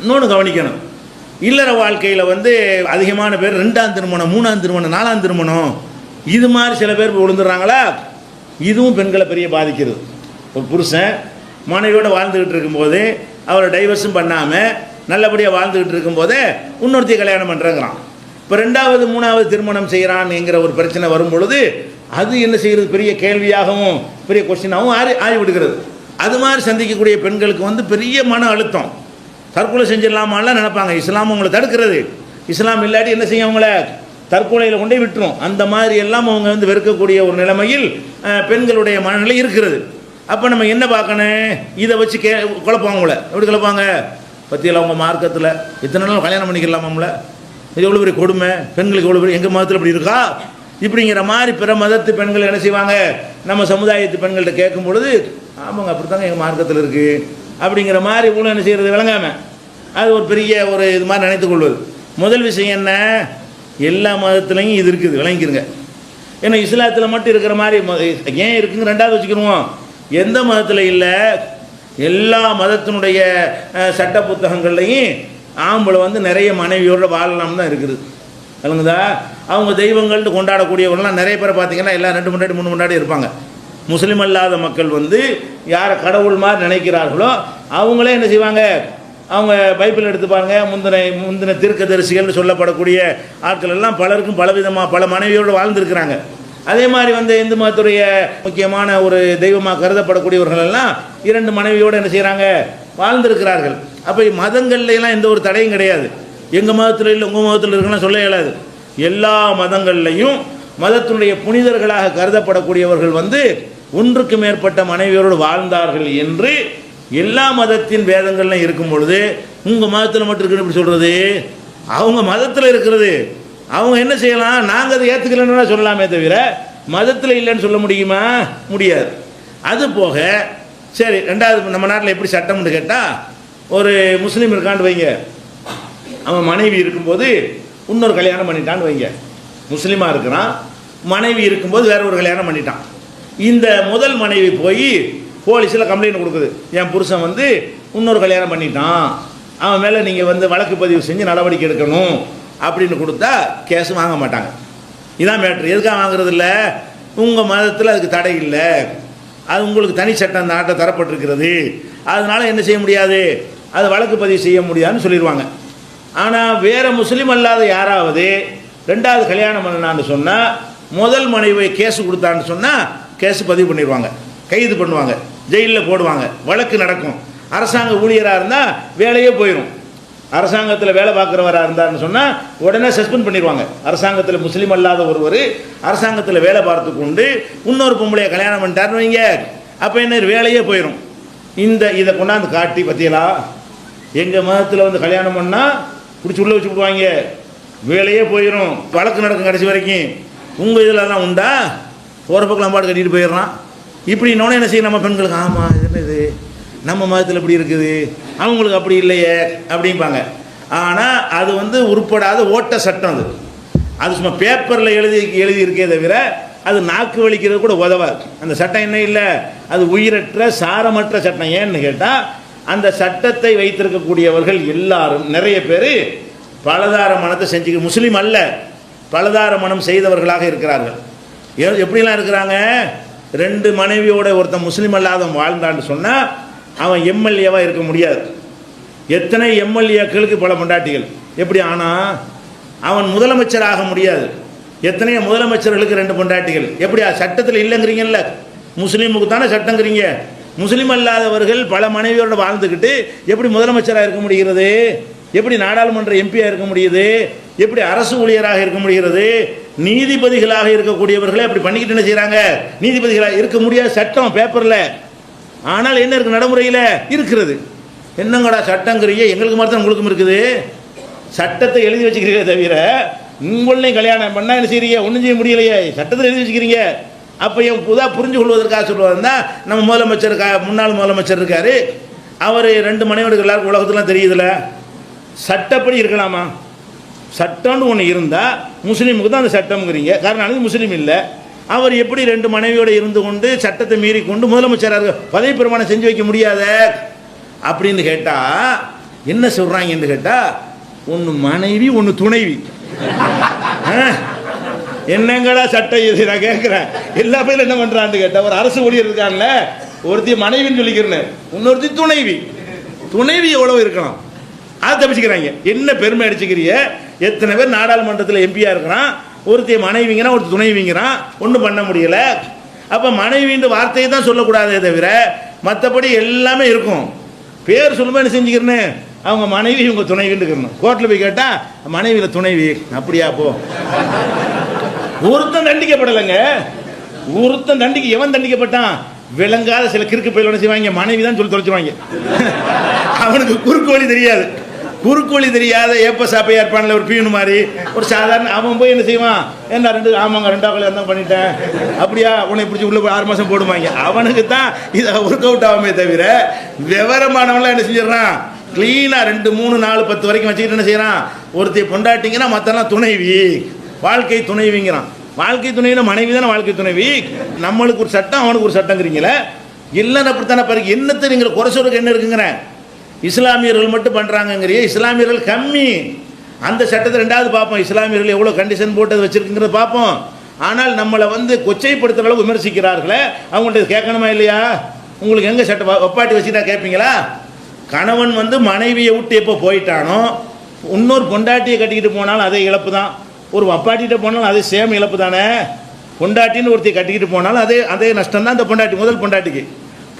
இன்னொன்று கவனிக்கணும், இல்லற வாழ்க்கையில் வந்து அதிகமான பேர் 2ஆம் திருமணம், 3ஆம் திருமணம், 4ஆம் திருமணம் இது மாதிரி சில பேர் விழுந்துடுறாங்களா. இதுவும் பெண்களை பெரிய பாதிக்கிறது. ஒரு புருஷன் மனைவியோடு வாழ்ந்துக்கிட்டு இருக்கும்போது அவரை டைவர்ஸும் பண்ணாமல் நல்லபடியாக வாழ்ந்துக்கிட்டு இருக்கும்போதே இன்னொருத்தைய கல்யாணம் பண்ணுறேங்கிறான். இப்போ 2வது 3வது திருமணம் செய்கிறான் என்கிற ஒரு பிரச்சனை வரும் பொழுது அது என்ன செய்கிறது, பெரிய கேள்வியாகவும் பெரிய கொஸ்டினாகவும் ஆறி விடுகிறது. அது மாதிரி சந்திக்கக்கூடிய பெண்களுக்கு வந்து பெரிய மன அழுத்தம், தற்கொலை செஞ்சிடலாமான்லாம் நினைப்பாங்க. இஸ்லாம் அவங்களை தடுக்கிறது. இஸ்லாம் இல்லாட்டி என்ன செய்யும், அவங்கள தற்கொலையில் கொண்டே விட்டுரும். அந்த மாதிரி எல்லாம் அவங்க வந்து வெறுக்கக்கூடிய ஒரு நிலைமையில் பெண்களுடைய மனநிலை இருக்கிறது. அப்போ நம்ம என்ன பார்க்கணும், இதை வச்சு குழப்பாங்க. அவங்கள எப்படி குழப்பாங்க, பற்றியில் அவங்க மார்க்கத்தில் இத்தனை நாள் கல்யாணம் பண்ணிக்கலாம், அவங்கள இது எவ்வளோ பெரிய கொடுமை, பெண்களுக்கு எவ்வளோ பெரிய, எங்கள் மதத்தில் இப்படி இருக்கா இப்படிங்கிற மாதிரி பிற மதத்து பெண்கள் என்ன செய்வாங்க, நம்ம சமுதாயத்து பெண்கள்கிட்ட கேட்கும் பொழுது ஆமாங்க அப்படித்தாங்க எங்கள் மார்க்கத்தில் இருக்குது அப்படிங்கிற மாதிரி இவ்வளோ என்ன செய்கிறது விளங்காமல் அது ஒரு பெரிய ஒரு இது மாதிரி நினைத்து கொள்வது. முதல் விஷயம் என்ன, எல்லா மதத்துலேயும் இது இருக்குது, விளங்கிக்கிறங்க. ஏன்னா இஸ்லாத்தில் மட்டும் இருக்கிற மாதிரி ஏன் இருக்குங்க, 2வது வச்சுக்கிடுவோம். எந்த மதத்தில் இல்லை, எல்லா மதத்தினுடைய சட்ட புத்தகங்கள்லையும் ஆம்பளை வந்து நிறைய மனைவியோட வாழலாம் தான் இருக்குது. விளங்குதா? அவங்க தெய்வங்கள்ட்டு கொண்டாடக்கூடியவங்களாம் நிறைய பேரை பார்த்தீங்கன்னா எல்லாம் 2 முன்னாடி 3 முன்னாடி இருப்பாங்க. முஸ்லீம் அல்லாத மக்கள் வந்து யாரை கடவுள் மாதிரி நினைக்கிறார்களோ அவங்களே என்ன செய்வாங்க, அவங்க பைபிள் எடுத்து பாருங்கள், முந்தின தீர்க்கதரிசிகள்னு சொல்லப்படக்கூடிய ஆட்கள் எல்லாம் பலருக்கும் பலவிதமாக பல மனைவியோடு வாழ்ந்துருக்கிறாங்க. அதே மாதிரி வந்து இந்து மதத்துடைய முக்கியமான ஒரு தெய்வமாக கருதப்படக்கூடியவர்கள் எல்லாம் 2 மனைவியோடு என்ன செய்கிறாங்க, வாழ்ந்திருக்கிறார்கள். அப்போ மதங்கள்லாம் எந்த ஒரு தடையும் கிடையாது. எங்கள் மதத்தில் இல்லை உங்கள் மதத்தில் இருக்குன்னா சொல்ல இயலாது. எல்லா மதங்கள்லையும் மதத்தினுடைய புனிதர்களாக கருதப்படக்கூடியவர்கள் வந்து ஒன்றுக்கு மேற்பட்ட மனைவியோடு வாழ்ந்தார்கள் என்று எல்லா மதத்தின் வேதங்கள்லாம் இருக்கும் பொழுது உங்கள் மதத்தில் மட்டும் இருக்குன்னு இப்படி சொல்கிறது, அவங்க மதத்தில் இருக்கிறது. அவங்க என்ன செய்யலாம், நாங்கள் அதை ஏற்றுக்கலன்னு சொல்லலாமே தவிர மதத்தில் இல்லைன்னு சொல்ல முடியுமா, முடியாது. அது போக சரி, 2வது நம்ம நாட்டில் எப்படி சட்டம்னு கேட்டால், ஒரு முஸ்லீம் இருக்கான்னு வைங்க, அவன் மனைவி இருக்கும்போது இன்னொரு கல்யாணம் பண்ணிட்டான்னு வைங்க. முஸ்லீமாக இருக்கிறான், மனைவி இருக்கும்போது வேற ஒரு கல்யாணம் பண்ணிட்டான். இந்த முதல் மனைவி போய் போலீஸில் கம்ப்ளைண்ட் கொடுக்குது, என் புருஷன் வந்து இன்னொரு கல்யாணம் பண்ணிட்டான், அவன் மேலே நீங்கள் வந்து வழக்கு பதிவு செஞ்சு நடவடிக்கை எடுக்கணும் அப்படின்னு கொடுத்தா கேஸும் வாங்க மாட்டாங்க. இதான் மேட்ரு. எதுக்காக வாங்குறது இல்லை, உங்கள் மதத்தில் அதுக்கு தடை இல்லை, அது உங்களுக்கு தனி சட்டம் அந்த நாட்டை தரப்பட்டிருக்கிறது, அதனால் என்ன செய்ய முடியாது, அது வழக்கு பதிவு செய்ய முடியாதுன்னு சொல்லிடுவாங்க. ஆனால் வேறு முஸ்லீம் அல்லாத யாராவது 2வது கல்யாணம் பண்ணான்னு சொன்னால், முதல் மனைவி கேஸு கொடுத்தான்னு சொன்னால் கேஸு பதிவு பண்ணிடுவாங்க, கைது பண்ணுவாங்க, ஜெயிலில் போடுவாங்க, வழக்கு நடக்கும். அரசாங்க ஊழியராக இருந்தால் வேலையே போயிடும். அரசாங்கத்தில் வேலை பார்க்குறவராக இருந்தார்னு சொன்னால் உடனே சஸ்பெண்ட் பண்ணிடுவாங்க. அரசாங்கத்தில் முஸ்லீம் அல்லாத ஒருவர் அரசாங்கத்தில் வேலை பார்த்து கொண்டு இன்னொரு பொம்பளையை கல்யாணம் பண்ணிட்டாருன்னு வைங்க, அப்போ என்ன வேலையே போயிடும். இதை கொண்டாந்து காட்டி பற்றியலா எங்கள் மதத்தில் வந்து கல்யாணம் பண்ணால் பிடிச்சி உள்ளே வச்சு விடுவாங்க, வேலையே போயிடும், வழக்கு நடக்கும் கடைசி வரைக்கும். உங்கள் இதிலலாம் உண்டா, போகிற பக்கம் நம்பாடு கட்டிட்டு போயிடுறான். இப்படி இன்னொன்று என்ன செய்யும், நம்ம பெண்களுக்கு ஆமாம் இது என்ன இது நம்ம மதத்தில் இப்படி இருக்குது, அவங்களுக்கு அப்படி இல்லையே அப்படிம்பாங்க. ஆனால் அது வந்து உருப்படாத ஓட்ட சட்டம். அது சும்மா பேப்பரில் எழுதி இருக்கே தவிர அது நாக்கு வலிக்கிறது கூட உதவாது. அந்த சட்டம் என்ன இல்லை, அது உயிரற்ற சாரமற்ற சட்டம். ஏன்னு கேட்டால் அந்த சட்டத்தை வைத்திருக்கக்கூடியவர்கள் எல்லாரும் நிறைய பேர் பலதார மனத்தை செஞ்சு முஸ்லீம் அல்ல, பலதார மனம் செய்தவர்களாக இருக்கிறார்கள். எப்படிலாம் இருக்கிறாங்க, 2 மனைவியோட ஒருத்தன் முஸ்லீம் அல்லாதவன் வாழ்ந்தான்னு சொன்னால் அவன் எம்எல்ஏவாக இருக்க முடியாது. எத்தனை எம்எல்ஏக்களுக்கு பல பொண்டாட்டிகள், எப்படி ஆனால் அவன் முதலமைச்சராக முடியாது. எத்தனையோ முதலமைச்சர்களுக்கு 2 பொண்டாட்டிகள், எப்படி சட்டத்தில் இல்லைங்கிறீங்கல்ல, முஸ்லீமுக்கு தானே சட்டங்கிறீங்க. முஸ்லீம் அல்லாதவர்கள் பல மனைவியோட வாழ்ந்துக்கிட்டு எப்படி முதலமைச்சராக இருக்க முடிகிறது, எப்படி நாடாளுமன்ற எம்பியாக இருக்க முடியுது, எப்படி அரசு ஊழியராக இருக்க முடிகிறது, நீதிபதிகளாக இருக்கக்கூடியவர்களே அப்படி பண்ணிக்கிட்டு என்ன செய்கிறாங்க, நீதிபதிகளாக இருக்க முடியாத சட்டம் பேப்பரில். ஆனால் என்ன இருக்குது, நடைமுறையில் இருக்கிறது. என்னங்கடா சட்டங்கிறீங்க, எங்களுக்கு மட்டும் உங்களுக்கும் இருக்குது, சட்டத்தை எழுதி வச்சுக்கிறீங்க தவிர உங்களையும் கல்யாணம் பண்ணால் என்ன செய்கிறீங்க, ஒன்றும் செய்ய முடியலையே, சட்டத்தில் எழுதி வச்சுக்கிறீங்க. அப்போ என் புதாக புரிஞ்சு கொள்வதற்காக சொல்லுவாருன்னா, நம்ம முதலமைச்சர் முன்னாள் முதலமைச்சர் இருக்கார், அவர் 2 மனைவிகள் எல்லாருக்கும் உலகத்துலாம் தெரியுதுல்ல, சட்டப்படி இருக்கலாமா? சட்டம்னு ஒன்று இருந்தால் முஸ்லீமுக்கு தான் அந்த சட்டம்ங்கிறீங்க, காரணம் அது முஸ்லீம் இல்லை. அவர் எப்படி 2 மனைவியோடு இருந்து கொண்டு சட்டத்தை மீறி கொண்டு முதலமைச்சராக பதவி பிரமாணம் செஞ்சு வைக்க முடியாத அப்படின்னு கேட்டால் என்ன சொல்றாங்கன்னு கேட்டா, ஒன்று மனைவி ஒன்று துணைவி. என்னங்கடா சட்டம் இது? நான் கேட்கிறேன். எல்லா பேரும் என்ன பண்றான்னு கேட்டா, ஒரு அரசு ஊழியர் இருக்கான்ல, ஒருத்தி மனைவின்னு சொல்லிக்கிறேன், இன்னொருத்தி துணைவி. துணைவி எவ்வளவு இருக்கலாம், அதை தப்பிச்சுக்கிறாங்க. என்ன பெருமை அடிச்சுக்கிறிய? எத்தனை பேர் நாடாளுமன்றத்தில் எம்பியா இருக்கிறான், ஒருத்திய மனைவிங்கிறான், ஒருத்தி துணைவிங்கிறான், ஒன்றும் பண்ண முடியல. அப்போ மனைவின்ற வார்த்தையை தான் சொல்லக்கூடாதே தவிர மற்றபடி எல்லாமே இருக்கும். பேர் சொல்லும்போது என்ன செஞ்சுக்கிறேன்னு, அவங்க மனைவி இவங்க துணைவின்னு இருக்கணும். கோர்ட்டில் போய் கேட்டால் மனைவியில் துணைவி, அப்படியா? போ. ஒருத்தன் தண்டிக்கப்படலைங்க. ஒருத்தன் எவன் தண்டிக்கப்பட்டான்? விளங்காத சில கிறுக்கு பயில என்ன செய்வாங்க, மனைவி தான் சொல்லி தொலைச்சுவாங்க. அவனுக்கு குறுக்கு வழி தெரியாது. குறுக்கு வழி தெரியாத ஏப்ப சாப்பையா இருப்பான்ல, ஒரு பீனு மாதிரி, ஒரு சாதாரண அவன் போய் என்ன செய்வான், என்ன ஆமாங்க 2 என்ன பண்ணிட்டேன், அப்படியா, உன்னை பிடிச்சி உள்ள போய் 6 மாதம் போடுவாங்க. அவனுக்கு தான் இதை ஒர்க் அவுட் ஆகுமே தவிர, விவரமானவன்லாம் என்ன செஞ்சிடறான், கிளீனாக 2, 3, 4, 10 வரைக்கும் வச்சுக்கிட்டு என்ன செய்யறான், ஒருத்தையை பொண்டாட்டிங்கன்னா மற்றெல்லாம் துணைவி, வாழ்க்கை துணைவிங்கிறான். வாழ்க்கை துணைவினா மனைவி தானே வாழ்க்கை துணைவி. நம்மளுக்கு ஒரு சட்டம், அவனுக்கு ஒரு சட்டங்கிறீங்களே, எல்லாம் அப்படித்தானே. பாருங்க, என்னத்தை நீங்கள் குறை சொல்றதுக்கு என்ன இருக்குங்கிற? இஸ்லாமியர்கள் மட்டும் பண்ணுறாங்கங்கிறிய, இஸ்லாமியர்கள் கம்மி. அந்த சட்டத்தை 2வது பார்ப்போம், இஸ்லாமியர்கள் எவ்வளோ கண்டிஷன் போட்டு வச்சிருக்குங்கிறத பார்ப்போம். ஆனால் நம்மளை கொச்சைப்படுத்துகிற அளவுக்கு விமர்சிக்கிறார்களே, அவங்கள்ட்ட கேட்கணுமா இல்லையா? உங்களுக்கு எங்கே சட்டம் ஒப்பாட்டி வச்சுட்டா கேட்பீங்களா? கணவன் மனைவியை விட்டு எப்போ போயிட்டானோ, இன்னொரு பொண்டாட்டியை கட்டிக்கிட்டு போனாலும் அதே இழப்பு தான், ஒரு வப்பாட்டிகிட்ட போனாலும் அதே சேம் இழப்பு தானே. பொண்டாட்டின்னு ஒருத்தி கட்டிக்கிட்டு போனாலும் அதே நஷ்டம் தான். அந்த பொண்டாட்டி, முதல் பொண்டாட்டிக்கு.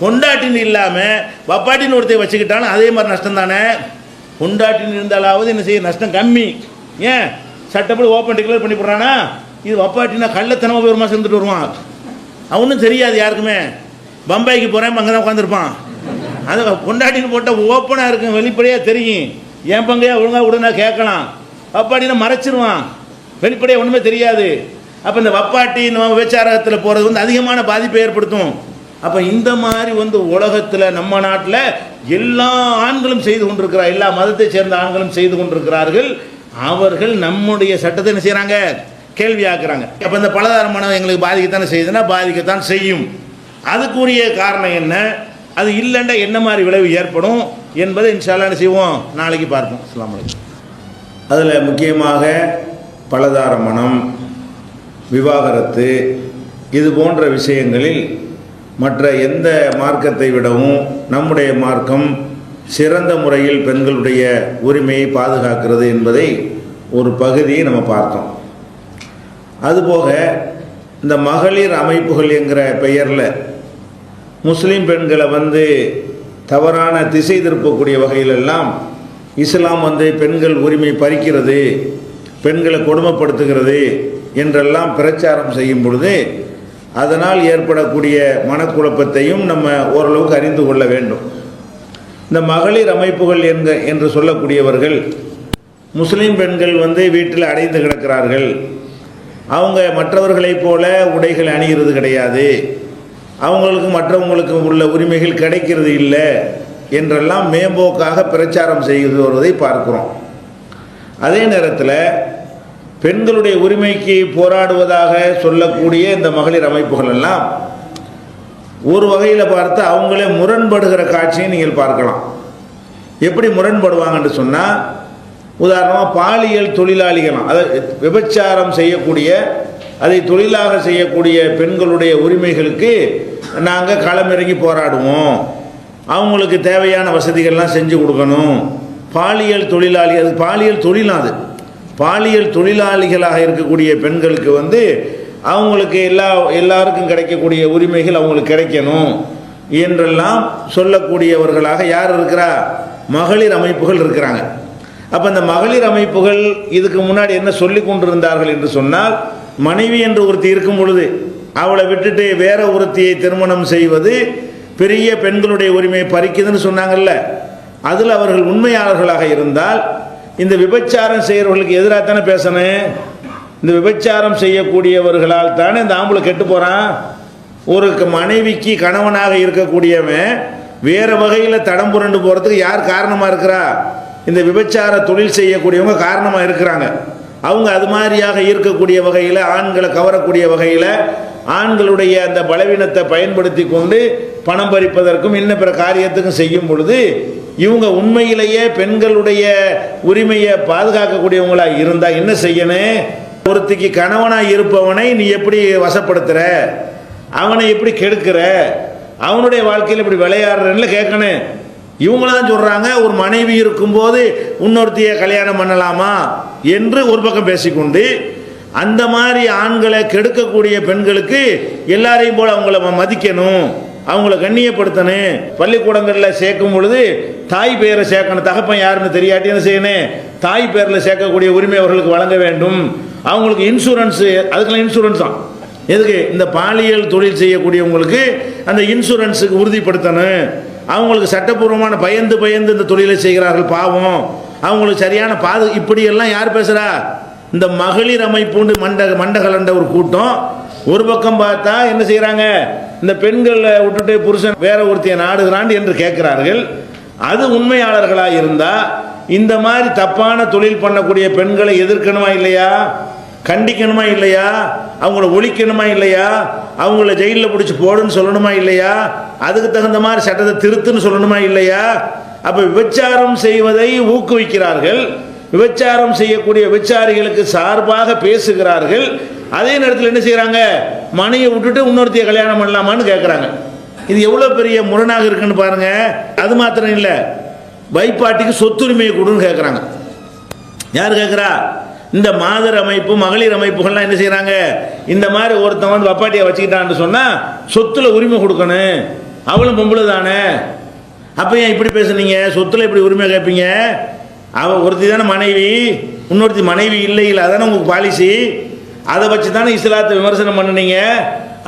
பொண்டாட்டின்னு இல்லாமல் வப்பாட்டின்னு ஒருத்தையை வச்சுக்கிட்டாலும் அதே மாதிரி நஷ்டம் தானே. பொண்டாட்டின்னு இருந்தாலாவது என்ன செய்ய, நஷ்டம் கம்மி. ஏன் சட்டப்படி ஓப்பன் டிக்ளேர் பண்ணி போடுறானா? இது வப்பாட்டினா கள்ளத்தனமாக போய் 1 மாதம் இருந்துட்டு வருவான். அவனும் தெரியாது யாருக்குமே. பம்பாய்க்கு போகிறேன், அங்கே தான் உட்காந்துருப்பான். அது பொண்டாட்டின்னு போட்டால் ஓப்பனாக இருக்கும், வெளிப்படையாக தெரியும். என் பங்கையா ஒழுங்காக உடனே கேட்கலாம். வப்பாட்டினா மறைச்சிருவான், வெளிப்படையாக ஒன்றுமே தெரியாது. அப்போ இந்த வப்பாட்டி விபச்சாரத்தில் போகிறது அதிகமான பாதிப்பை ஏற்படுத்தும். அப்போ இந்த மாதிரி உலகத்தில் நம்ம நாட்டில் எல்லா ஆண்களும் செய்து கொண்டிருக்கிறார், எல்லா மதத்தை சேர்ந்த ஆண்களும் செய்து கொண்டிருக்கிறார்கள். அவர்கள் நம்முடைய சட்டத்தை என்ன செய்கிறாங்க, கேள்வியாக்குறாங்க. அப்போ இந்த பலதார மனம் எங்களுக்கு பாதிக்கத்தானே செய்யுதுன்னா பாதிக்கத்தான் செய்யும். அதுக்குரிய காரணம் என்ன, அது இல்லைன்னா என்ன மாதிரி விளைவு ஏற்படும் என்பதை இன்ஷா அல்லாஹ் என்ன செய்வோம், நாளைக்கு பார்ப்போம். அஸ்ஸலாமு அலைக்கும். அதில் முக்கியமாக பலதார மனம், விவாகரத்து, இது போன்ற விஷயங்களில் மற்ற எந்த மார்க்கத்தை விடவும் நம்முடைய மார்க்கம் சிறந்த முறையில் பெண்களுடைய உரிமையை பாதுகாக்கிறது என்பதை ஒரு பகுதியை நம்ம பார்த்தோம். அதுபோக இந்த மகளிர் அமைப்புகள் என்கிற பெயரில் முஸ்லீம் பெண்களை தவறான திசை திருப்பக்கூடிய வகையிலெல்லாம் இஸ்லாம் பெண்கள் உரிமை பறிக்கிறது, பெண்களை கொடுமைப்படுத்துகிறது என்றெல்லாம் பிரச்சாரம் செய்யும் பொழுது அதனால் ஏற்படக்கூடிய மனக்குழப்பத்தையும் நம்ம ஓரளவுக்கு அறிந்து கொள்ள வேண்டும். இந்த மகளிர் அமைப்புகள் என்று சொல்லக்கூடியவர்கள் முஸ்லீம் பெண்கள் வீட்டில் அடைந்து கிடக்கிறார்கள், அவங்க மற்றவர்களைப் போல உடைகள் அணிகிறது கிடையாது, அவங்களுக்கு மற்றவங்களுக்கு உள்ள உரிமைகள் கிடைக்கிறது இல்லை என்றெல்லாம் மேம்போக்காக பிரச்சாரம் செய்து வருவதை பார்க்கிறோம். அதே நேரத்தில் பெண்களுடைய உரிமைக்கு போராடுவதாக சொல்லக்கூடிய இந்த மகளிர் அமைப்புகள் எல்லாம் ஒரு வகையில் பார்த்து அவங்களே முரண்படுகிற காட்சியை நீங்கள் பார்க்கலாம். எப்படி முரண்படுவாங்கன்னு சொன்னால், உதாரணமாக பாலியல் தொழிலாளிகளாம், அதாவது விபச்சாரம் செய்யக்கூடிய, அதை தொழிலாக செய்யக்கூடிய பெண்களுடைய உரிமைகளுக்கு நாங்கள் களமிறங்கி போராடுவோம், அவங்களுக்கு தேவையான வசதிகள்லாம் செஞ்சு கொடுக்கணும். பாலியல் தொழிலாளி, அது பாலியல் தொழிலாம், அது பாலியல் தொழிலாளிகளாக இருக்கக்கூடிய பெண்களுக்கு அவங்களுக்கு எல்லாருக்கும் கிடைக்கக்கூடிய உரிமைகள் அவங்களுக்கு கிடைக்கணும் என்றெல்லாம் சொல்லக்கூடியவர்களாக யார் இருக்கிறா, மகளிர் அமைப்புகள் இருக்கிறாங்க. அப்போ இந்த மகளிர் அமைப்புகள் இதுக்கு முன்னாடி என்ன சொல்லி கொண்டிருந்தார்கள் என்று சொன்னால், மனைவி என்று ஒருத்தி இருக்கும் பொழுது அவளை விட்டுட்டு வேற ஒருத்தியை திருமணம் செய்வது பெரிய பெண்களுடைய உரிமையை பறிக்குதுன்னு சொன்னாங்கல்ல. அதில் அவர்கள் உண்மையாளர்களாக இருந்தால் இந்த விபச்சாரம் செய்கிறவர்களுக்கு எதிராக தானே பேசணும். இந்த விபச்சாரம் செய்யக்கூடியவர்களால் தானே இந்த ஆம்பளை கெட்டு போகிறான். ஒரு மனைவிக்கு கணவனாக இருக்கக்கூடியவன் வேறு வகையில் தடம் புரண்டு போகிறதுக்கு யார் காரணமாக இருக்கிறா, இந்த விபச்சார தொழில் செய்யக்கூடியவங்க காரணமாக இருக்கிறாங்க. அவங்க அது மாதிரியாக இருக்கக்கூடிய வகையில், ஆண்களை கவரக்கூடிய வகையில், ஆண்களுடைய அந்த பலவீனத்தை பயன்படுத்தி கொண்டு பணம் பறிப்பதற்கும் இன்ன பிற காரியத்துக்கும் செய்யும் பொழுது இவங்க உண்மையிலேயே பெண்களுடைய உரிமையை பாதுகாக்கக்கூடியவங்களா இருந்தால் என்ன செய்யணும்? ஒருத்திக்கு கணவனாக இருப்பவனை நீ எப்படி வசப்படுத்துற, அவனை எப்படி கெடுக்கிற, அவனுடைய வாழ்க்கையில் இப்படி விளையாடுறன்னு கேட்கணும். இவங்களாம் சொல்கிறாங்க ஒரு மனைவி இருக்கும்போது இன்னொருத்தியை கல்யாணம் பண்ணலாமா என்று ஒரு பக்கம் பேசிக்கொண்டு, அந்த மாதிரி ஆண்களை கெடுக்கக்கூடிய பெண்களுக்கு எல்லாரையும் போல் அவங்கள மதிக்கணும், அவங்கள கண்ணியப்படுத்தணும். பள்ளிக்கூடங்களில் சேர்க்கும் பொழுது தாய் பெயரை சேர்க்கணும். தகப்பன் யாருன்னு தெரியாட்டி என்ன செய்யணும்? தாய் பெயரில் சேர்க்கக்கூடிய உரிமை அவர்களுக்கு வழங்க வேண்டும். அவங்களுக்கு இன்சூரன்ஸு, அதுக்கெல்லாம் இன்சூரன்ஸ் தான். எதுக்கு? இந்த பாலியல் தொழில் செய்யக்கூடியவங்களுக்கு அந்த இன்சூரன்ஸுக்கு உறுதிப்படுத்தணும். அவங்களுக்கு சட்டப்பூர்வமான பயந்து இந்த தொழிலை செய்கிறார்கள், பாவம், அவங்களுக்கு சரியான இப்படியெல்லாம் யார் பேசுகிறா? இந்த மகளிர் அமைப்புண்டு மண்டகலண்ட ஒரு கூட்டம். ஒரு பக்கம் பார்த்தா என்ன செய்கிறாங்க? இந்த பெண்களை விட்டுட்டு புருஷன் வேற ஒருத்திய நாடுகிறான் என்று கேட்கிறார்கள். அது உண்மையாளர்களாக இருந்தால் இந்த மாதிரி தப்பான தொழில் பண்ணக்கூடிய பெண்களை எதிர்க்கணுமா இல்லையா? கண்டிக்கணுமா இல்லையா? அவங்கள ஒழிக்கணுமா இல்லையா? அவங்கள ஜெயிலில் பிடிச்சி போடுன்னு சொல்லணுமா இல்லையா? அதுக்கு தகுந்த மாதிரி சட்டத்தை திருத்துன்னு சொல்லணுமா இல்லையா? அப்போ விபச்சாரம் செய்வதை ஊக்குவிக்கிறார்கள், விபச்சாரம் செய்யக்கூடிய விபச்சாரிகளுக்கு சார்பாக பேசுகிறார்கள். அதே நேரத்தில் என்ன செய்கிறாங்க? மனையை விட்டுட்டு இன்னொருத்தைய கல்யாணம் பண்ணலாமான்னு கேட்குறாங்க. இது எவ்வளோ பெரிய முரணாக இருக்குன்னு பாருங்க. அது மாத்திரம் இல்லை, வைப்பாட்டிக்கு சொத்துரிமையை கொடுன்னு கேட்குறாங்க. யார் கேட்குறா? இந்த மாதர் அமைப்பு, மகளிர் அமைப்புகள்லாம் என்ன செய்கிறாங்க? இந்த மாதிரி ஒருத்தன் வந்து வப்பாட்டியை வச்சுக்கிட்டான்னு சொன்னால் சொத்துல உரிமை கொடுக்கணும், அவளும் பொம்பளை தானே. அப்போ ஏன் இப்படி பேசுனீங்க? சொத்துல இப்படி உரிமை கேட்பீங்க? அவள் ஒருத்தி தானே மனைவி, இன்னொருத்தி மனைவி இல்லை, அதானே உங்களுக்கு பாலிசி. அதை வச்சு தானே இஸ்லாத்தை விமர்சனம் பண்ணினீங்க,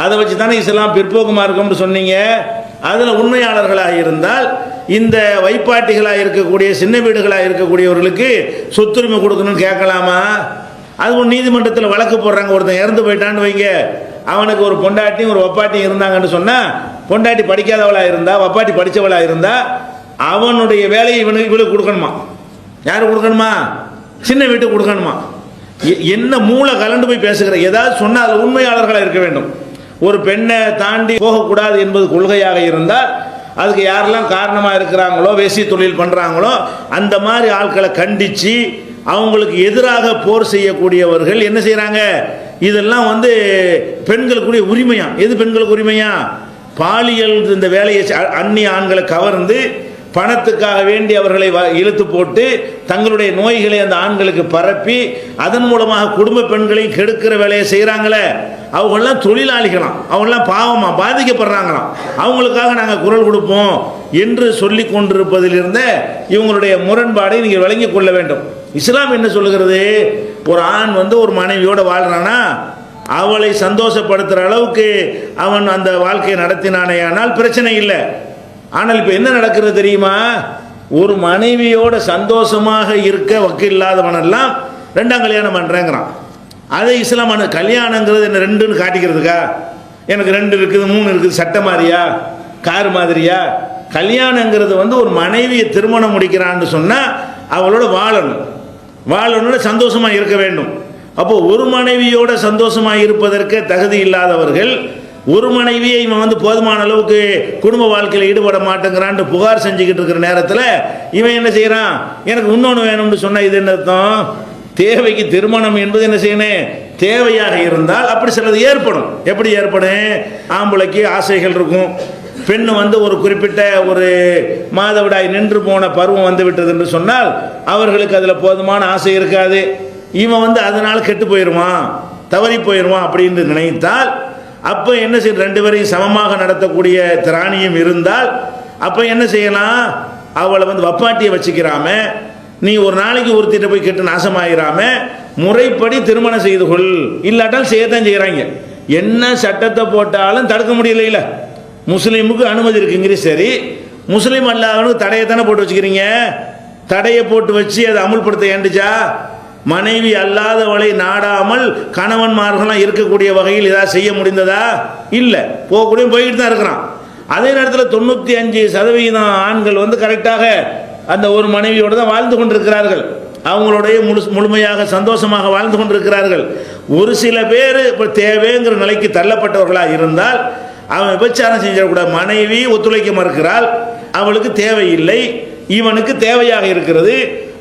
அதை வச்சு தானே இஸ்லாம் பிற்போக்கு மார்க்கம்னு சொன்னீங்க. அதில் உண்மையாளர்களாக இருந்தால் இந்த வைப்பாட்டிகளாக இருக்கக்கூடிய சின்ன வீடுகளாக இருக்கக்கூடியவர்களுக்கு சொத்துரிமை கொடுக்கணும்னு கேட்கலாமா? அது ஒரு நீதிமன்றத்தில் வழக்கு போடுறாங்க. ஒருத்தன் இறந்து போயிட்டான்னு வைங்க, அவனுக்கு ஒரு பொண்டாட்டியும் ஒரு வப்பாட்டியும் இருந்தாங்கன்னு சொன்னால், பொண்டாட்டி படிக்காதவளாக இருந்தா, வப்பாட்டி படித்தவளாக இருந்தா, அவனுடைய வேலையை இவனுக்கு கொடுக்கணுமா? யார் கொடுக்கணுமா? சின்ன வீட்டுக்கு கொடுக்கணுமா? என்ன மூளை கலண்டு போய் பேசுகிற? ஏதாவது சொன்னால் அது உண்மையாளர்களாக இருக்க வேண்டும். ஒரு பெண்ணை தாண்டி போகக்கூடாது என்பது கொள்கையாக இருந்தால் அதுக்கு யாரெல்லாம் காரணமாக இருக்கிறாங்களோ, வேசி தொழில் பண்ணுறாங்களோ, அந்த மாதிரி ஆட்களை கண்டித்து அவங்களுக்கு எதிராக போர் செய்யக்கூடியவர்கள் என்ன செய்கிறாங்க? இதெல்லாம் வந்து பெண்களுக்குரிய உரிமையா? எது பெண்களுக்கு உரிமையா? பாலியல் இந்த வேலையை அந்நிய ஆண்களை கவர்ந்து பணத்துக்காக வேண்டி அவர்களை இழுத்து போட்டு தங்களுடைய நோய்களை அந்த ஆண்களுக்கு பரப்பி அதன் மூலமாக குடும்ப பெண்களையும் கெடுக்கிற வேலையை செய்கிறாங்களே, அவங்களாம் தொழிலாளிகளாம், அவங்களாம் பாவமா பாதிக்கப்படுறாங்களாம். அவங்களுக்காக நாங்கள் குரல் கொடுப்போம் என்று சொல்லி கொண்டிருப்பதிலிருந்த இவங்களுடைய முரண்பாடை நீங்கள் விளங்கிக் கொள்ள வேண்டும். இஸ்லாம் என்ன சொல்லுகிறது? ஒரு ஆண் வந்து ஒரு மனைவியோடு வாழ்றானா, அவளை சந்தோஷப்படுத்துகிற அளவுக்கு அவன் அந்த வாழ்க்கையை நடத்தினானே ஆனால் பிரச்சனை இல்லை. ஆனால் இப்போ என்ன நடக்கிறது தெரியுமா? ஒரு மனைவியோட சந்தோஷமாக இருக்க வக்கில்லாதவனெல்லாம் ரெண்டாம் கல்யாணம் பண்ணுறேங்கிறான். அதை இஸ்லாம் கல்யாணங்கிறது என்ன ரெண்டுன்னு காட்டிக்கிறதுக்கா? எனக்கு 2 இருக்குது 3 இருக்குது, சட்டை மாதிரியா, கார் மாதிரியா? கல்யாணங்கிறது வந்து ஒரு மனைவியை திருமணம் முடிக்கிறான்னு சொன்னால் அவளோட வாழணும்னு சந்தோஷமாக இருக்க வேண்டும். அப்போ ஒரு மனைவியோட சந்தோஷமாக இருப்பதற்கு தகுதி இல்லாதவர்கள் ஒரு மனைவியை இவன் வந்து போதுமான அளவுக்கு குடும்ப வாழ்க்கையில் ஈடுபட மாட்டேங்கிறான்னு புகார் செஞ்சுக்கிட்டு இருக்கிற நேரத்தில் இவன் என்ன செய்கிறான்? எனக்கு இன்னொன்று வேணும்னு சொன்னால் இது என்ன அர்த்தம்? தேவைக்கு திருமணம் என்பது என்ன செய்யணும்? தேவையாக இருந்தால் அப்படி சிலது ஏற்படும். எப்படி ஏற்படும்? ஆம்பளைக்கு ஆசைகள் இருக்கும், பெண் வந்து ஒரு குறிப்பிட்ட ஒரு மாதவிடாய் நின்று போன பருவம் வந்து விட்டது என்று சொன்னால் அவர்களுக்கு அதில் போதுமான ஆசை இருக்காது. இவன் வந்து அதனால் கெட்டு போயிடுவான், தவறி போயிடுவான் அப்படின்னு நினைத்தால் அப்போ என்ன செய்ய? 2 பேரையும் சமமாக நடத்தக்கூடிய திராணியும் இருந்தால் அப்போ என்ன செய்யலாம்? அவளை வந்து வப்பாட்டியை வச்சுக்கிறாம, நீ ஒரு நாளைக்கு ஒருத்திட்ட போய் கெட்டு நாசமாயிராம முறைப்படி திருமணம் செய்து கொள். இல்லாட்டால் செய்யத்தான் செய்கிறாங்க. என்ன சட்டத்தை போட்டாலும் தடுக்க முடியல. இல்லை, முஸ்லீமுக்கு அனுமதி இருக்குங்கிற சரி, முஸ்லீம் அல்லாதவனுக்கு தடையத்தானே போட்டு வச்சுக்கிறீங்க. தடையை போட்டு வச்சு அதை அமுல்படுத்த ஏண்டுச்சா? மனைவி அல்லாதவளை நாடாமல் கணவன்மார்களாம் இருக்கக்கூடிய வகையில் ஏதாவது செய்ய முடிந்ததா? இல்லை, போய்கிட்டு தான் இருக்கிறான். அதே நேரத்தில் 95% ஆண்கள் வந்து கரெக்டாக அந்த ஒரு மனைவியோடு தான் வாழ்ந்து கொண்டிருக்கிறார்கள். அவங்களுடைய முழுமையாக சந்தோஷமாக வாழ்ந்து கொண்டிருக்கிறார்கள். ஒரு சில பேர் இப்போ தேவைங்கிற நிலைக்கு தள்ளப்பட்டவர்களாக இருந்தால் அவன் விபச்சாரம் செஞ்சிடக்கூடாது. மனைவி ஒத்துழைக்க மறுக்கிறாள், அவளுக்கு தேவையில்லை, இவனுக்கு தேவையாக இருக்கிறது.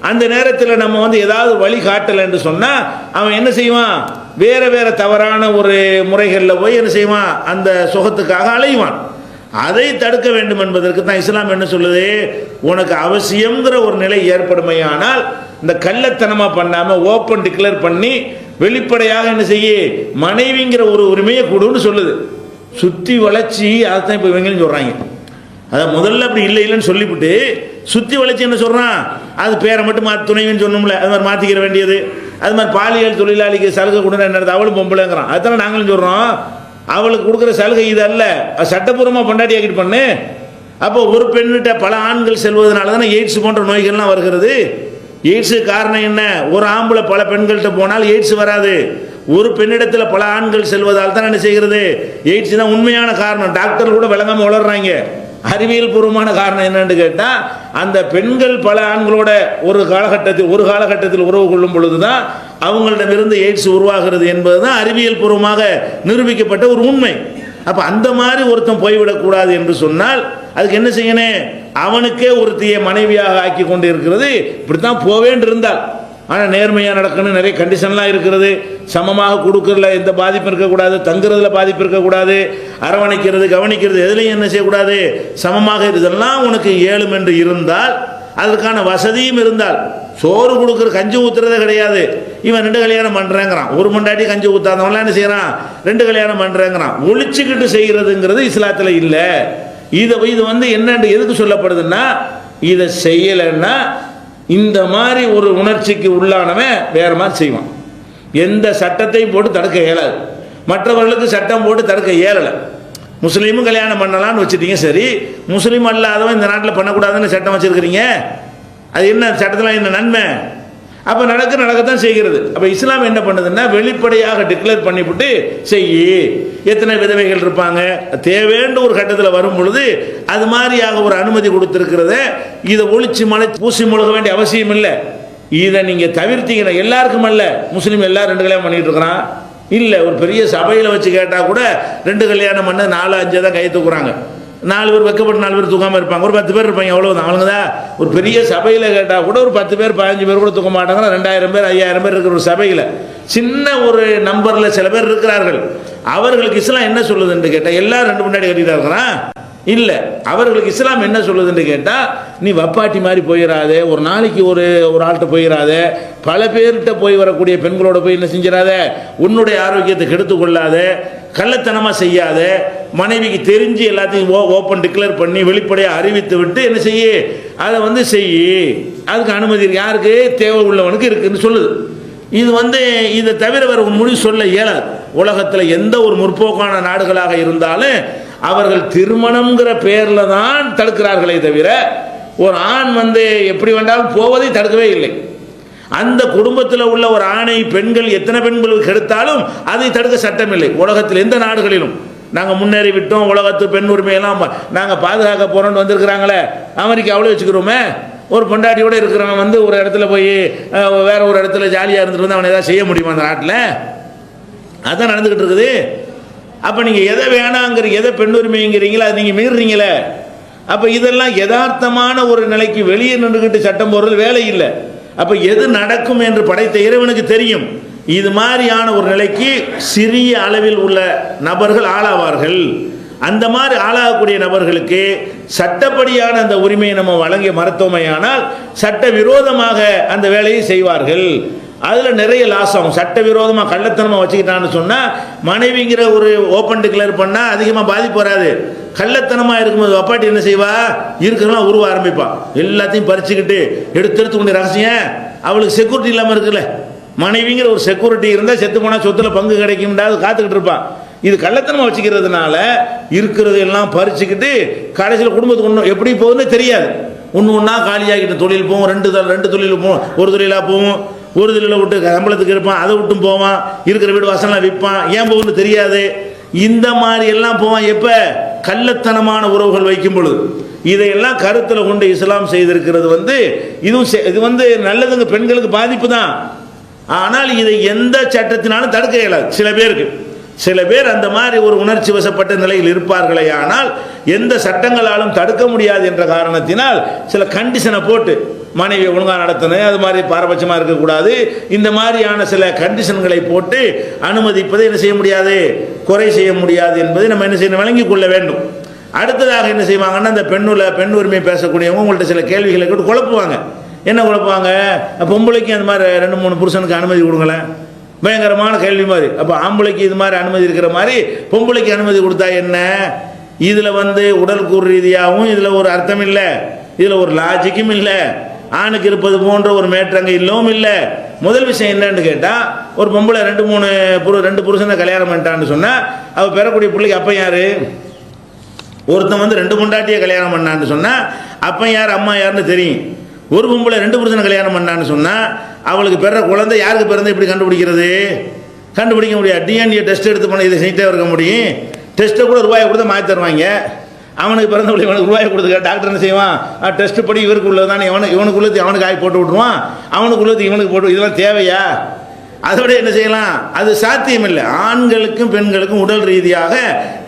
அந்த நேரத்தில் நம்ம வந்து ஏதாவது வழிகாட்டலை என்று சொன்னால் அவன் என்ன செய்வான், வேற வேற தவறான ஒரு முறைகளில் போய் என்ன செய்வான், அந்த சுகத்துக்காக அலைவான். அதை தடுக்க வேண்டும் என்பதற்கு தான் இஸ்லாம் என்ன சொல்லுது, உனக்கு அவசியம்ங்கிற ஒரு நிலை ஏற்படுமையானால் இந்த கள்ளத்தனமாக பண்ணாமல் ஓப்பன் டிக்ளேர் பண்ணி வெளிப்படையாக என்ன செய்ய, மனைவிங்கிற ஒரு உரிமையை கொடுன்னு சொல்லுது. சுற்றி வளைச்சி அதைத்தான் இப்போ இவங்கன்னு சொல்கிறாங்க. அதை முதல்ல அப்படி இல்லை இல்லைன்னு சொல்லிவிட்டு சுற்றி வளைச்சி என்ன சொல்கிறான், அது பேரை மட்டும் துணைவின்னு சொன்னோம்ல, அது மாதிரி மாற்றிக்கிற வேண்டியது. அது மாதிரி பாலியல் தொழிலாளிக்கு சலுகை கொடுங்க என்னது, அவளும் பொம்பளைங்கிறான். அதுதான் நாங்களும் சொல்கிறோம், அவளுக்கு கொடுக்குற சலுகை இது அல்ல, சட்டப்பூர்வமாக பொண்டாட்டி ஆக்கிட்டு பண்ணு. அப்போ ஒரு பெண்ணிட்ட பல ஆண்கள் செல்வதனால தானே எய்ட்ஸ் போன்ற நோய்கள்லாம் வருகிறது. எய்ட்ஸு காரணம் என்ன, ஒரு ஆம்பளை பல பெண்கள்கிட்ட போனால் எய்ட்ஸ் வராது. ஒரு பெண்ணிடத்தில் பல ஆண்கள் செல்வதால் தான் என்ன செய்கிறது, எய்ட்ஸ் தான் உண்மையான காரணம். டாக்டர் கூட விளங்காமல் வளர்றாங்க. அறிவியல் பூர்வமான காரணம் என்னன்னு கேட்டால், அந்த பெண்கள் பல ஆண்களோட ஒரு காலகட்டத்தில் உறவு கொள்ளும் பொழுது தான் அவங்களிடமிருந்து எய்ட்ஸ் உருவாகிறது என்பது தான் அறிவியல் பூர்வமாக நிரூபிக்கப்பட்ட ஒரு உண்மை. அப்போ அந்த மாதிரி ஒருத்தன் போய்விடக்கூடாது என்று சொன்னால் அதுக்கு என்ன செய்யணும், அவனுக்கே ஒருத்தியை மனைவியாக ஆக்கி கொண்டு இருக்கிறது. இப்படித்தான் போவேன் இருந்தால், ஆனால் நேர்மையாக நடக்கணும், நிறைய கண்டிஷன்லாம் இருக்கிறது. சமமாக கொடுக்கறதுல எந்த பாதிப்பும் இருக்கக்கூடாது, தங்குறதுல பாதிப்பு இருக்கக்கூடாது, அரவணைக்கிறது கவனிக்கிறது எதுலையும் என்ன செய்யக்கூடாது, சமமாக இதெல்லாம் உனக்கு ஏழும் என்று இருந்தால், அதற்கான வசதியும் இருந்தால், சோறு கொடுக்குற கஞ்சி ஊற்றுறதே கிடையாது. இவன் 2 கல்யாணம் பண்ணுறேங்கிறான். ஒரு மண்டாட்டி கஞ்சி ஊற்றாதவன்லாம் என்ன செய்யறான், 2 கல்யாணம் பண்ணுறேங்கிறான். ஒழிச்சுக்கிட்டு செய்கிறதுங்கிறது இஸ்லாத்தில் இல்லை. இது வந்து என்னன்னு எதுக்கு சொல்லப்படுதுன்னா, இதை செய்யலைன்னா இந்த மாதிரி ஒரு உணர்ச்சிக்கு உள்ளானவன் வேற மாதிரி செய்வான். எந்த சட்டத்தையும் போட்டு தடுக்க இயலாது. மற்றவர்களுக்கு சட்டம் போட்டு தடுக்க இயலலை. முஸ்லீமும் கல்யாணம் பண்ணலான்னு வச்சுட்டீங்க, சரி. முஸ்லீம் அல்லாதவன் இந்த நாட்டில் பண்ணக்கூடாதுன்னு சட்டம் வச்சிருக்கிறீங்க. அது என்ன சட்டத்தில் என்ன நன்மை? அப்போ நடக்கத்தான் செய்கிறது. அப்போ இஸ்லாம் என்ன பண்ணுதுன்னா, வெளிப்படையாக டிக்ளேர் பண்ணிவிட்டு செய்யி. எத்தனை விதவைகள் இருப்பாங்க, தேவைன்ற ஒரு கட்டத்தில் வரும் பொழுது அது மாதிரியாக ஒரு அனுமதி கொடுத்துருக்கிறத இதை ஒழிச்சு பூசி முழுக வேண்டிய அவசியம் இல்லை. இதை நீங்கள் தவிர்த்தீங்கன்னா, எல்லாருக்கும் அல்ல, முஸ்லீம் எல்லாரும் 2 கல்யாணம் பண்ணிட்டு இருக்கிறான் இல்லை. ஒரு பெரிய சபையில் வச்சு கேட்டால் கூட 2 கல்யாணம் பண்ண 4-5 தான் கை தூக்குறாங்க. 4 பேர் வைக்கப்பட்டு 4 பேர் தூக்காமல் இருப்பாங்க. ஒரு 10 பேர் இருப்பாங்க, அவ்வளோதான். அவங்க தான் ஒரு பெரிய சபையில் கேட்டால் கூட ஒரு 10 பேர் 15 பேர் கூட தூக்க மாட்டாங்க. 2000 பேர் 5000 பேர் இருக்கிற ஒரு சபையில் சின்ன ஒரு நம்பரில் சில பேர் இருக்கிறார்கள். அவர்களுக்கு இஸ்லாம் என்ன சொல்லுதுன்னு கேட்டால், எல்லாரும் 2 முன்னாடி கட்டிட்டு இருக்கிறான் இல்லை. அவர்களுக்கு இஸ்லாம் என்ன சொல்லுதுன்னு கேட்டால், நீ வப்பாட்டி மாதிரி போயிடாத, ஒரு நாளைக்கு ஒரு ஆள்கிட்ட போயிடாத, பல பேர்கிட்ட போய் வரக்கூடிய பெண்களோட போய் என்ன செஞ்சிடாத, உன்னுடைய ஆரோக்கியத்தை கெடுத்து கொள்ளாத, கள்ளத்தனமாக செய்யாத, மனைவிக்கு தெரிஞ்சு எல்லாத்தையும் ஓப்பன் டிக்ளேர் பண்ணி வெளிப்படையாக அறிவித்து விட்டு என்ன செய்ய, அதை வந்து செய்யி. அதுக்கு அனுமதி இருக்கு, யாருக்கு தேவை உள்ளவனுக்கு இருக்குன்னு சொல்லுது. இது வந்து இதை தவிர வேறு ஒரு முடிவு சொல்ல இயலாது. உலகத்தில் எந்த ஒரு முற்போக்கான நாடுகளாக இருந்தாலும் அவர்கள் திருமணம்ங்கிற பேரில் தான் தடுக்கிறார்களே தவிர, ஒரு ஆண் வந்து எப்படி வேண்டாலும் போவதை தடுக்கவே இல்லை. அந்த குடும்பத்தில் உள்ள ஒரு ஆணை பெண்கள் எத்தனை பெண்களுக்கு கெடுத்தாலும் அதை தடுக்க சட்டம் இல்லை. உலகத்தில் எந்த நாடுகளிலும் நாங்கள் முன்னேறி விட்டோம், உலகத்து பெண் உரிமையெல்லாம் நாங்கள் பாதுகாக்க போகிறோன்னு வந்திருக்கிறாங்களே. அமெரிக்கா அவ்வளோ வச்சுக்கிறோமே, ஒரு பொண்டாட்டியோடு இருக்கிறவன் வந்து ஒரு இடத்துல போய் வேற ஒரு இடத்துல ஜாலியாக இருந்துட்டு வந்து அவனை ஏதாவது செய்ய முடியுமா அந்த நாட்டில்? அதுதான் நடந்துக்கிட்டு இருக்குது. அப்போ நீங்கள் எதை வேணாங்கிறீங்க, எதை பெண் உரிமைங்கிறீங்களோ அது நீங்கள் மீறுறீங்களே. அப்போ இதெல்லாம் யதார்த்தமான ஒரு நிலைக்கு வெளியே நின்றுக்கிட்டு சட்டம் போடுறது வேலை இல்லை. அப்போ எது நடக்கும் என்று படைத்த இறைவனுக்கு தெரியும். இது மாதிரியான ஒரு நிலைக்கு சிறிய அளவில் உள்ள நபர்கள் ஆளாவார்கள். அந்த மாதிரி ஆளாகக்கூடிய நபர்களுக்கு சட்டப்படியான அந்த உரிமையை நம்ம வழங்கிய மருத்துவமையானால் சட்ட விரோதமாக அந்த வேலையை செய்வார்கள். அதில் நிறைய லாஸ் ஆகும். சட்ட விரோதமாக கள்ளத்தனமாக வச்சுக்கிட்டான்னு சொன்னால், மனைவிங்கிற ஒரு ஓப்பன் டிக்ளேர் பண்ணால் அதிகமாக பாதிப்பு வராது. கள்ளத்தனமாக இருக்கும்போது அப்பாட்டி என்ன செய்வா, இருக்கிறலாம் உருவ ஆரம்பிப்பான். எல்லாத்தையும் பறிச்சுக்கிட்டு எடுத்து கொண்டு ரகசியம். அவளுக்கு செக்யூரிட்டி இல்லாமல் இருக்குல்ல, மனைவிங்கிற ஒரு செக்யூரிட்டி இருந்தால் செத்து போனால் சொத்தில் பங்கு கிடைக்கும்டாது காத்துக்கிட்டு இருப்பான். இது கள்ளத்தனமாக வச்சுக்கிறதுனால இருக்கிறது எல்லாம் பறிச்சுக்கிட்டு கடைசியில் குடும்பத்துக்கு ஒன்றும் எப்படி போகுதுன்னு தெரியாது. ஒன்றா காலியாகிட்டு தொழில் போவோம், 2 தொழில் போவோம், ஒரு தொழிலாக போவோம், ஒரு தொழிலை விட்டு சம்பளத்துக்கு இருப்பான், அதை விட்டும் போவான், இருக்கிற வீடு வாசலாம் விற்பான், ஏன் போகுன்னு தெரியாது. இந்த மாதிரி எல்லாம் போவான். எப்போ கள்ளத்தனமான உறவுகள் வைக்கும் பொழுது. இதையெல்லாம் கருத்தில் கொண்டு இஸ்லாம் செய்திருக்கிறது வந்து இது வந்து நல்லதுங்க, பெண்களுக்கு பாதிப்பு தான். ஆனால் இதை எந்த சட்டத்தினாலும் தடுக்க இயலாது. சில பேருக்கு சில பேர் அந்த மாதிரி ஒரு உணர்ச்சி வசப்பட்ட நிலையில் இருப்பார்களே, ஆனால் எந்த சட்டங்களாலும் தடுக்க முடியாது என்ற காரணத்தினால் சில கண்டிஷனை போட்டு மனைவி ஒழுங்காக நடத்தணும், அது மாதிரி பாரபட்சமாக இருக்கக்கூடாது, இந்த மாதிரியான சில கண்டிஷன்களை போட்டு அனுமதிப்பதை என்ன செய்ய முடியாது, குறை செய்ய முடியாது என்பதை நம்ம என்ன செய்யணும், விளங்கிக் கொள்ள வேண்டும். அடுத்ததாக என்ன செய்வாங்கன்னா, அந்த பெண் உரிமை பேசக்கூடியவங்க உங்கள்கிட்ட சில கேள்விகளை கேட்டு குழப்புவாங்க. என்ன குழப்புவாங்க, பொம்பளைக்கு அந்த மாதிரி 2-3 புருஷனுக்கு அனுமதி கொடுங்களேன், பயங்கரமான கேள்வி மாதிரி. அப்போ ஆம்பளைக்கு இது மாதிரி அனுமதி இருக்கிற மாதிரி பொம்பளைக்கு அனுமதி கொடுத்தா என்ன? இதில் உடல் கூறு ரீதியாகவும் இதில் ஒரு அர்த்தம் இல்லை, இதில் ஒரு லாஜிக்கும் இல்லை, ஆணுக்கு இருப்பது போன்ற ஒரு மேற்றங்க இல்லவும் இல்லை. முதல் விஷயம் என்னன்னு கேட்டால், ஒரு பொம்பளை 2 புருஷனை கல்யாணம் பண்ணிட்டான்னு சொன்னால் அவள் பெறக்கூடிய பிள்ளைக்கு அப்போ யார்? ஒருத்தன் 2 பொண்டாட்டியை கல்யாணம் பண்ணான்னு சொன்னால் அப்போ யார் அம்மா யாருன்னு தெரியும். ஒரு பொம்பளை 2 புருஷனை கல்யாணம் பண்ணான்னு சொன்னால் அவளுக்கு பிறந்த குழந்தை யாருக்கு பிறந்த இப்படி கண்டுபிடிக்கிறது? கண்டுபிடிக்க முடியாது. டிஎன்ஏ டெஸ்ட் எடுத்து பண்ண இதை செஞ்சுட்டே இருக்க முடியும். டெஸ்ட்டை கூட ரூபாயை கொடுத்து மாற்றி தருவாங்க. அவனுக்கு பிறந்த இவனுக்கு ரூபாயை கொடுத்துக்க டாக்டர் என்ன செய்வான், டெஸ்ட் படி இவருக்கு உள்ளதானே இவனுக்கு உள்ளது அவனுக்கு ஆகி போட்டு விட்ருவான், அவனுக்கு உள்ளது இவனுக்கு போட்டு. இதெல்லாம் தேவையா? அதோட என்ன செய்யலாம்? அது சாத்தியம் இல்லை. ஆண்களுக்கும் பெண்களுக்கும் உடல் ரீதியாக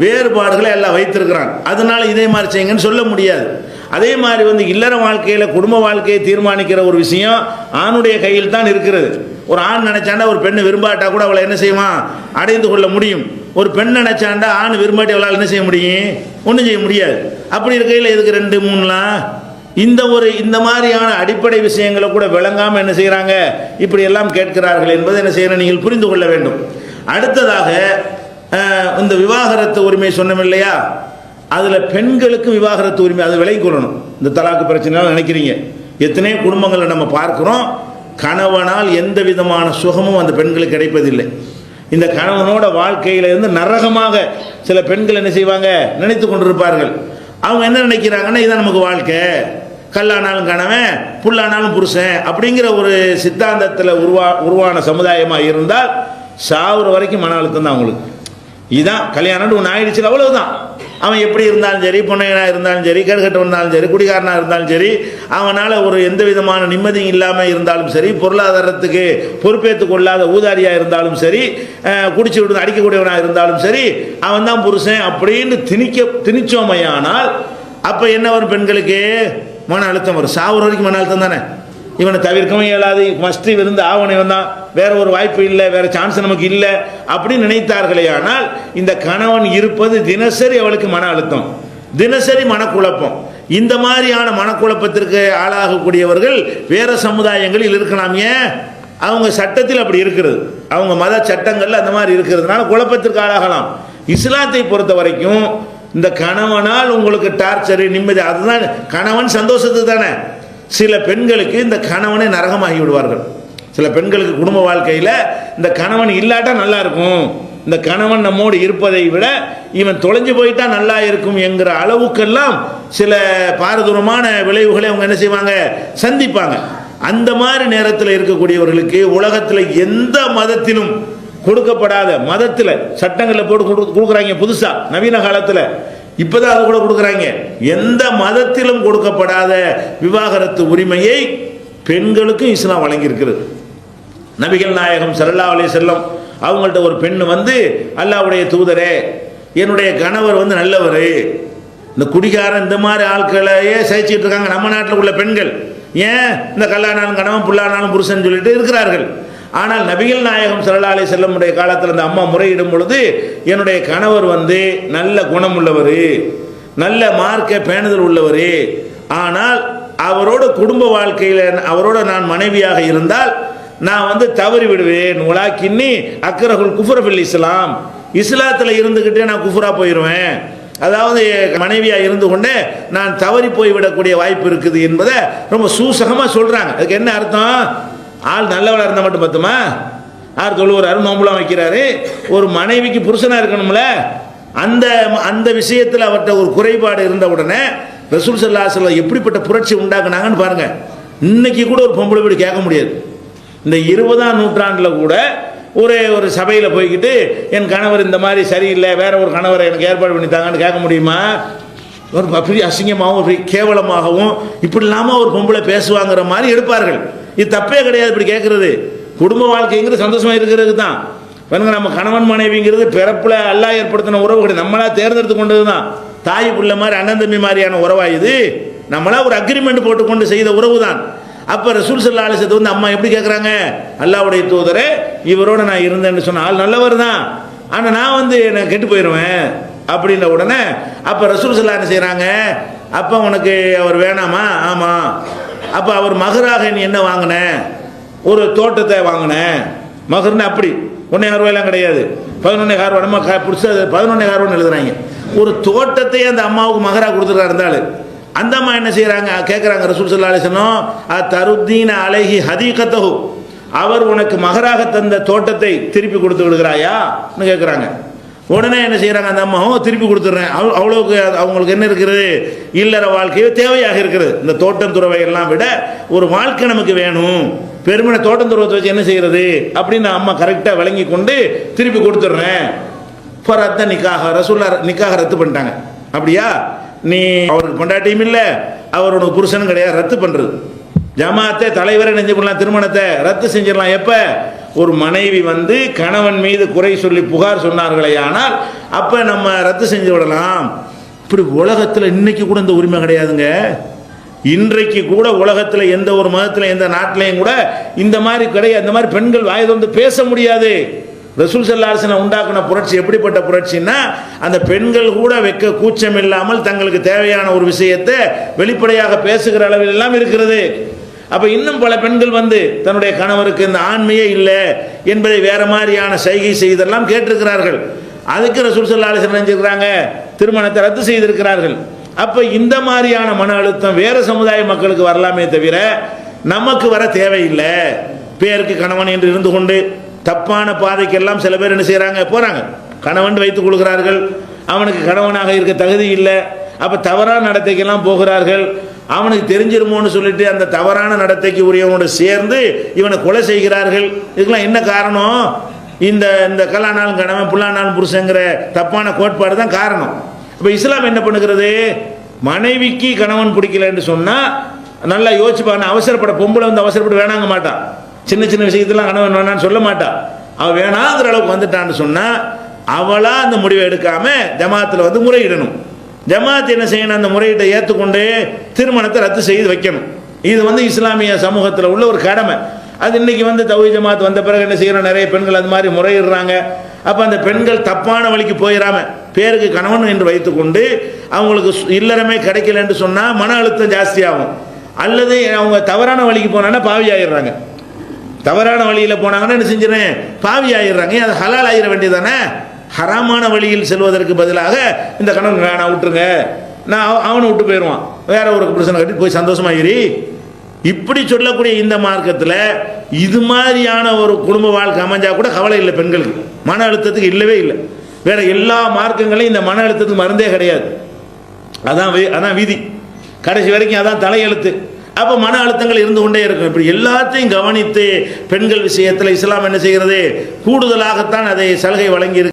வேறுபாடுகளை எல்லாம் வைத்திருக்கிறான். அதனால இதே மாதிரி செய்யுங்கன்னு சொல்ல முடியாது. அதே மாதிரி இல்லற வாழ்க்கையில் குடும்ப வாழ்க்கையை தீர்மானிக்கிற ஒரு விஷயம் ஆணுடைய கையில் தான் இருக்கிறது. ஒரு ஆண் நினைச்சாண்டா ஒரு பெண்ணை விரும்பாட்டா கூட அவளை என்ன செய்வான், அடைந்து கொள்ள முடியும். ஒரு பெண் நினைச்சாண்டா ஆண் விரும்பாட்டி அவளால் என்ன செய்ய முடியும், ஒன்றும் செய்ய முடியாது. அப்படி இருக்கையில் எதுக்கு 2-3லாம்? இந்த மாதிரியான அடிப்படை விஷயங்களை கூட விளங்காமல் என்ன செய்கிறாங்க, இப்படி எல்லாம் கேட்கிறார்கள் என்பதை என்ன செய்யணும், நீங்கள் புரிந்து கொள்ள வேண்டும். அடுத்ததாக இந்த விவாகரத்து உரிமை சொன்னோம் இல்லையா, அதில் பெண்களுக்கு விவாகரத்து உரிமை அதை விலகிக் கொள்ளணும். இந்த தலாக்கு பிரச்சனையால் நினைக்கிறீங்க, எத்தனையோ குடும்பங்களை நம்ம பார்க்குறோம், கணவனால் எந்த விதமான சுகமும் அந்த பெண்களுக்கு கிடைப்பதில்லை. இந்த கணவனோட வாழ்க்கையிலிருந்து நரகமாக சில பெண்கள் என்ன செய்வாங்க, நினைத்து கொண்டிருப்பார்கள். அவங்க என்ன நினைக்கிறாங்கன்னா, இதான் நமக்கு வாழ்க்கை, கல்லானாலும் கணவன் புல்லானாலும் புருஷன் அப்படிங்கிற ஒரு சித்தாந்தத்தில் உருவான சமுதாயமாக இருந்தால் சாவுற வரைக்கும் மன அழுத்தம் தான் அவங்களுக்கு. இதுதான் கல்யாணம்னு ஒன்று ஆயிடுச்சு, அவ்வளவுதான். அவன் எப்படி இருந்தாலும் சரி, பொண்ணையனாக இருந்தாலும் சரி, கடுகட்ட இருந்தாலும் சரி, குடிகாரனாக இருந்தாலும் சரி, அவனால் ஒரு எந்த விதமான நிம்மதியும் இல்லாமல் இருந்தாலும் சரி, பொருளாதாரத்துக்கு பொறுப்பேற்று கொள்ளாத ஊதாரியாக இருந்தாலும் சரி, குடிச்சு விட்டு அடிக்கக்கூடியவனாக இருந்தாலும் சரி, அவன் தான் புருஷன் அப்படின்னு திணிச்சோமையானால் அப்போ என்ன வரும், பெண்களுக்கு மன அழுத்தம் வரும். சாவுற வரைக்கும் மன அழுத்தம் தானே. இவனை தவிர்க்கவும் இயலாது, மஸ்ட் இருந்து ஆவணம் தான், வேற ஒரு வாய்ப்பு இல்லை, வேற சான்ஸ் நமக்கு இல்லை அப்படின்னு நினைத்தார்களே. ஆனால் இந்த கணவன் இருப்பது தினசரி அவளுக்கு மன அழுத்தம், தினசரி மனக்குழப்பம். இந்த மாதிரியான மனக்குழப்பத்திற்கு ஆளாகக்கூடியவர்கள் வேற சமுதாயங்களில் இருக்கலாம். ஏன்? அவங்க சட்டத்தில் அப்படி இருக்கிறது, அவங்க மத சட்டங்கள்ல அந்த மாதிரி இருக்கிறதுனால குழப்பத்திற்கு ஆளாகலாம். இஸ்லாத்தை பொறுத்த வரைக்கும் இந்த கணவனால் உங்களுக்கு டார்ச்சர் நிம்மதி, அதுதான் கணவன் சந்தோஷத்துக்கு தானே. சில பெண்களுக்கு இந்த கணவனை நரகமாகி விடுவார்கள். சில பெண்களுக்கு குடும்ப வாழ்க்கையில் இந்த கணவன் இல்லாட்டா நல்லா இருக்கும், இந்த கணவன் நம்மோடு இருப்பதை விட இவன் தொலைஞ்சு போயிட்டா நல்லா இருக்கும் என்கிற அளவுக்கெல்லாம் சில பாரதூரமான விளைவுகளை அவங்க என்ன செய்வாங்க, சந்திப்பாங்க. அந்த மாதிரி நேரத்தில் இருக்கக்கூடியவர்களுக்கு உலகத்தில் எந்த மதத்திலும் கொடுக்கப்படாத, மதத்தில் சட்டங்களில் போட்டு கொடுக்குறாங்க புதுசாக நவீன காலத்தில், இப்போதான் அது கூட கொடுக்குறாங்க, எந்த மதத்திலும் கொடுக்கப்படாத விவாகரத்து உரிமையை பெண்களுக்கும் இஸ்லாம் வழங்கியிருக்கிறது. நபிகள் நாயகம் ஸல்லல்லாஹு அலைஹி வஸல்லம் அவங்கள்ட்ட ஒரு பெண் அல்லாஹ்வுடைய தூதரே, என்னுடைய கணவர் நல்லவர், இந்த குடிகாரன் இந்த மாதிரி ஆட்களையே சகிச்சுட்டு இருக்காங்க நம்ம நாட்டில் உள்ள பெண்கள். ஏன்? இந்த கல்லானாலும் கணவன் புல்லானாலும் புருஷன் சொல்லிட்டு இருக்கிறார்கள். ஆனால் நபிகள் நாயகம் ஸல்லல்லாஹு அலைஹி வஸல்லம் உடைய காலத்தில் அந்த அம்மா முறையிடும் பொழுது, என்னுடைய கணவர் நல்ல குணம் உள்ளவர், நல்ல மார்க்க பேணுதல் உள்ளவர், ஆனால் அவரோட குடும்ப வாழ்க்கையில் அவரோட நான் மனைவியாக இருந்தால் நான் தவறி விடுவேன். உலாக்கின்னி அக்ரஹுல் குஃப்ர ஃபில் இஸ்லாம், இஸ்லாத்தில் இருந்துக்கிட்டே நான் குஃப்ரா போயிடுவேன், அதாவது மனைவியாக இருந்து கொண்டே நான் தவறி போய்விடக்கூடிய வாய்ப்பு இருக்குது என்பதை ரொம்ப சூசகமாக சொல்கிறாங்க. அதுக்கு என்ன அர்த்தம்? ஆள் நல்லவளாக இருந்தால் மட்டும் பத்துமா? ஆறு தொழுகிறாரு, நோம்புலாம் வைக்கிறாரு, ஒரு மனைவிக்கு புருஷனாக இருக்கணும்ல. அந்த விஷயத்தில் அவர்கிட்ட ஒரு குறைபாடு இருந்த உடனே ரசூல் ஸல்லல்லாஹு அலைஹி வஸல்லம் எப்படிப்பட்ட புரட்சி உண்டாக்குனாங்கன்னு பாருங்க. இன்னைக்கு கூட ஒரு பொம்பளை வீடு கேட்க முடியாது. இந்த 20ஆம் நூற்றாண்டில் கூட ஒரு சபையில் போய்கிட்டு என் கணவர் இந்த மாதிரி சரியில்லை, வேற ஒரு கணவரை எனக்கு ஏற்பாடு பண்ணித்தாங்கன்னு கேட்க முடியுமா? ஒரு அப்படி அசிங்கமாகவும் அப்படி கேவலமாகவும் இப்படி இல்லாமல் ஒரு பொம்பளை பேசுவாங்கிற மாதிரி எடுப்பார்கள். இது தப்பே கிடையாது இப்படி கேட்கறது. குடும்ப வாழ்க்கைங்கிறது சந்தோஷமாக இருக்கிறது தான். நம்ம கணவன் மனைவிங்கிறது பிறப்புல அல்லாஹ் ஏற்படுத்தின உறவு கிடையாது, நம்மளா தேர்ந்தெடுத்து கொண்டது தான். தாய் பிள்ளை மாதிரி அண்ணன் தம்பி மாதிரியான உறவா இது? நம்மளா ஒரு அக்ரிமெண்ட் போட்டுக்கொண்டு செய்த உறவு தான். அப்போ ரசூல் ஸல்லல்லாஹு அலைஹி வஸல்லம் வந்து அம்மா எப்படி கேட்குறாங்க, அல்லாஹ்வுடைய தூதரே இவரோட நான் இருந்தேன்னு சொன்ன ஆள் நல்லவர் தான், ஆனால் நான் வந்து நான் கெட்டு போயிடுவேன் அப்படின்ற உடனே அப்போ ரசூல் ஸல்லல்லாஹு என்ன செய்கிறாங்க, அப்போ உனக்கு அவர் வேணாமா? ஆமாம். அப்போ அவர் மகராக நீ என்ன வாங்கின? ஒரு தோட்டத்தை வாங்கினேன். மகர்னு அப்படி 1,000 ரூபாயெல்லாம் கிடையாது, 11,000 ரூபா நம்ம பிடிச்ச 11,000 ரூபான்னு எழுதுறாங்க. ஒரு தோட்டத்தையே அந்த அம்மாவுக்கு மகரா கொடுத்துருக்காரு இருந்தாலும் அந்த அம்மா என்ன செய்கிறாங்க, கேட்குறாங்க ரசூல் ஸல்லல்லாஹு அலைஹி வஸல்லம் தருத்தீன அலைஹி ஹதீகத்தஹு, அவர் உனக்கு மகராக தந்த தோட்டத்தை திருப்பி கொடுத்து விடுகிறாயான்னு கேட்குறாங்க. உடனே என்ன செய்கிறாங்க அந்த அம்மாவும் திருப்பி கொடுத்துட்றேன். அவ்வளோக்கு அவங்களுக்கு என்ன இருக்கிறது, இல்லற வாழ்க்கையோ தேவையாக இருக்கிறது. இந்த தோட்டம் துறவை எல்லாம் விட ஒரு வாழ்க்கை நமக்கு வேணும், பெருமனை தோட்டம் துறவத்தை வச்சு என்ன செய்கிறது அப்படின்னு அம்மா கரெக்டாக விளங்கி கொண்டு திருப்பி கொடுத்துட்றேன். ஃபரத்த நிக்காக ரசூல்லா நிக்காக ரத்து பண்ணிட்டாங்க. அப்படியா, நீ அவருக்கு கொண்டாட்டியும் இல்லை, அவர் உனக்கு புருஷனும் கிடையாது, ரத்து பண்ணுறது. ஜமாத்தை தலைவரை நெஞ்சு பண்ணலாம், திருமணத்தை ரத்து செஞ்சிடலாம். எப்போ ஒரு மனைவி வந்து கணவன் மீது குறை சொல்லி புகார் சொன்னார்களே ஆனால் அப்போ நம்ம ரத்து செஞ்சு விடலாம். இப்படி உலகத்தில் இன்னைக்கு கூட இந்த உரிமை கிடையாதுங்க. இன்றைக்கு கூட உலகத்தில் எந்த ஒரு மதத்தில் எந்த நாட்டிலையும் கூட இந்த மாதிரி கிடையாது. இந்த மாதிரி பெண்கள் வாய் திறந்து பேச முடியாது. ரசூல் ஸல்லல்லாஹு அலைஹி வஸல்லம் உண்டாக்குன புரட்சி எப்படிப்பட்ட புரட்சின்னா, அந்த பெண்கள் கூட வெக்க கூச்சம் இல்லாமல் தங்களுக்கு தேவையான ஒரு விஷயத்தை வெளிப்படையாக பேசுகிற அளவில் எல்லாம் இருக்கிறது. அப்போ இன்னும் பல பெண்கள் வந்து தன்னுடைய கணவருக்கு இந்த ஆண்மையே இல்லை என்பதை வேற மாதிரியான சைகை செய்தெல்லாம் கேட்டிருக்கிறார்கள். அதுக்கு ரசூல் ஸல்லல்லாஹு அலைஹி வஸல்லம் செஞ்சிருக்கிறாங்க, திருமணத்தை ரத்து செய்திருக்கிறார்கள். அப்போ இந்த மாதிரியான மன அழுத்தம் வேற சமுதாய மக்களுக்கு வரலாமே தவிர நமக்கு வர தேவையில்லை. பேருக்கு கணவன் என்று இருந்து கொண்டு தப்பான பாதைக்கெல்லாம் சில பேர் என்ன செய்கிறாங்க, போகிறாங்க. கணவன் வைத்துக் கொள்கிறார்கள், அவனுக்கு கணவனாக இருக்க தகுதி இல்லை. அப்போ தவறான நடத்தைக்கெல்லாம் போகிறார்கள். அவனுக்கு தெரிஞ்சிருமோன்னு சொல்லிட்டு அந்த தவறான நடத்தைக்கு உரியவனோடு சேர்ந்து இவனை கொலை செய்கிறார்கள். இதுக்கெல்லாம் என்ன காரணம்? இந்த இந்த கல்லானாலும் கணவன் புல்லானாலும் புருஷங்கிற தப்பான கோட்பாடு தான் காரணம். இப்போ இஸ்லாம் என்ன பண்ணுகிறது, மனைவிக்கு கணவன் பிடிக்கலன்னு சொன்னால் நல்லா யோசிச்சுப்பாங்க. அவசரப்பட பொம்பளை வந்து அவசரப்பட்டு வேணாங்க மாட்டான். சின்ன சின்ன விஷயத்தெல்லாம் கணவன் வேணான்னு சொல்ல மாட்டான். அவள் வேணாங்கிற அளவுக்கு வந்துட்டான்னு சொன்னால் அவளா அந்த முடிவை எடுக்காம ஜமாத்தில் வந்து முறையிடணும். ஜமாத் என்ன செய்யணும், அந்த முறையீட்டை ஏற்றுக்கொண்டு திருமணத்தை ரத்து செய்து வைக்கணும். இது வந்து இஸ்லாமிய சமூகத்தில் உள்ள ஒரு கடமை. அது இன்னைக்கு வந்து தௌஹீத் ஜமாத் வந்த பிறகு என்ன செய்யறோம், நிறைய பெண்கள் அது மாதிரி முறையிடுறாங்க. அப்போ அந்த பெண்கள் தப்பான வழிக்கு போயிடாம பேருக்கு கணவன் என்று வைத்துக்கொண்டு அவங்களுக்கு இல்லறமே கிடைக்கல என்று சொன்னால் மன அழுத்தம் ஜாஸ்தியாகும். அல்லது அவங்க தவறான வழிக்கு போனாங்கன்னா பாவி ஆயிடுறாங்க. தவறான வழியில் போனாங்கன்னா என்ன செஞ்சிடறேன், பாவி ஆயிடுறாங்க. அது ஹலால் ஆகிட வேண்டியதானே. ஹராமான வழியில் செல்வதற்கு பதிலாக இந்த கணவன் வேணாம் விட்டுருங்க, நான் அவனை விட்டு போயிடுவான், வேற ஒரு பிரச்சனை கட்டி போய் சந்தோஷமாயிரி. இப்படி சொல்லக்கூடிய இந்த மார்க்கத்தில் இது மாதிரியான ஒரு குடும்ப வாழ்க்கை அமைஞ்சா கூட கவலை இல்லை பெண்களுக்கு, மன அழுத்தத்துக்கு இல்லவே இல்லை. வேற எல்லா மார்க்கங்களையும் இந்த மன அழுத்தத்துக்கு மருந்தே கிடையாது. அதான் விதி, கடைசி வரைக்கும் அதான் தலையெழுத்து. அப்போ மன அழுத்தங்கள் இருந்து கொண்டே இருக்கும். இப்படி எல்லாத்தையும் கவனித்து பெண்கள் விஷயத்தில் இஸ்லாம் என்ன செய்கிறது, கூடுதலாகத்தான் அதை சலுகை வழங்கி இருக்கு.